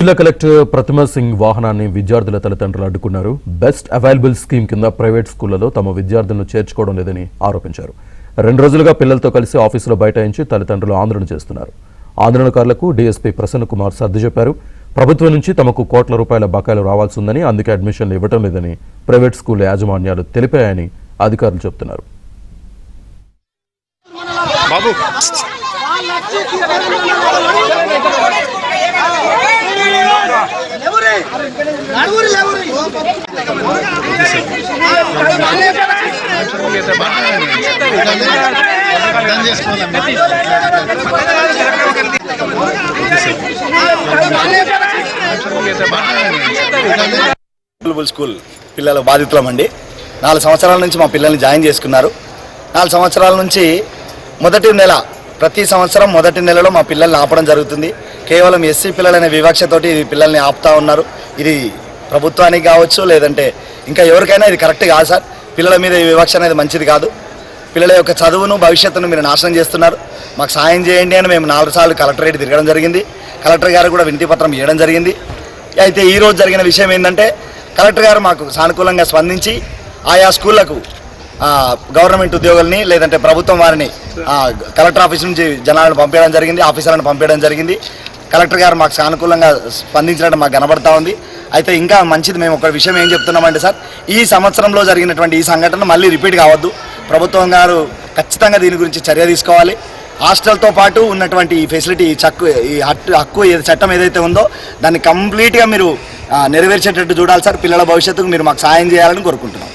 జిల్లా కలెక్టర్ ప్రతిమ సింగ్ వాహనాన్ని విద్యార్థుల తల్లిదండ్రులు అడ్డుకున్నారు. బెస్ట్ అవైలబుల్ స్కీమ్ కింద ప్రైవేట్ స్కూళ్లలో తమ విద్యార్థులను చేర్చుకోవడం లేదని ఆరోపించారు. 2 రోజులుగా పిల్లలతో కలిసి ఆఫీసులో బైఠాయించి తల్లిదండ్రులు ఆందోళన చేస్తున్నారు. ఆందోళనకారులకు డీఎస్పీ ప్రసన్న కుమార్ సర్ది చెప్పారు. ప్రభుత్వం నుంచి తమకు కోట్ల రూపాయల బకాయిలు రావాల్సి ఉందని, అందుకే అడ్మిషన్లు ఇవ్వడం లేదని ప్రైవేట్ స్కూల్ యాజమాన్యాలు తెలిపాయని అధికారులు చెబుతున్నారు. స్కూల్ పిల్లల బాధితులమండి. 4 సంవత్సరాల నుంచి మా పిల్లల్ని జాయిన్ చేసుకున్నారు. 4 సంవత్సరాల నుంచి ప్రతి సంవత్సరం మొదటి నెలలో మా పిల్లల్ని ఆపడం జరుగుతుంది. కేవలం ఎస్సీ పిల్లలనే వివక్షతోటి ఇది పిల్లల్ని ఆపుతా ఉన్నారు. ఇది ప్రభుత్వానికి కావచ్చు, లేదంటే ఇంకా ఎవరికైనా ఇది కరెక్ట్ కాదు సార్. పిల్లల మీద ఈ వివక్ష అనేది మంచిది కాదు. పిల్లల యొక్క చదువును, భవిష్యత్తును మీరు నాశనం చేస్తున్నారు. మాకు సాయం చేయండి అని మేము 4 సార్లు కలెక్టరేట్ తిరగడం జరిగింది. కలెక్టర్ గారు కూడా వినతి పత్రం ఇవ్వడం జరిగింది. అయితే ఈరోజు జరిగిన విషయం ఏంటంటే, కలెక్టర్ గారు మాకు సానుకూలంగా స్పందించి ఆయా స్కూళ్లకు గవర్నమెంట్ ఉద్యోగుల్ని, లేదంటే ప్రభుత్వం వారిని కలెక్టర్ ఆఫీస్ నుంచి జనాలను పంపించడం జరిగింది, ఆఫీసర్లను పంపించడం జరిగింది. కలెక్టర్ గారు మాకు సానుకూలంగా స్పందించడం మాకు కనబడతా ఉంది. అయితే ఇంకా మంచిది, మేము ఒక విషయం ఏం చెప్తున్నామంటే సార్, ఈ సంవత్సరంలో జరిగినటువంటి ఈ సంఘటన మళ్ళీ రిపీట్ కావద్దు. ప్రభుత్వం గారు ఖచ్చితంగా దీని గురించి చర్య తీసుకోవాలి. హాస్టల్తో పాటు ఉన్నటువంటి ఈ ఫెసిలిటీ, ఈ హక్కు చట్టం ఏదైతే ఉందో దాన్ని కంప్లీట్గా మీరు నెరవేర్చేటట్టు చూడాలి సార్. పిల్లల భవిష్యత్తుకు మీరు మాకు సాయం చేయాలని కోరుకుంటున్నాం.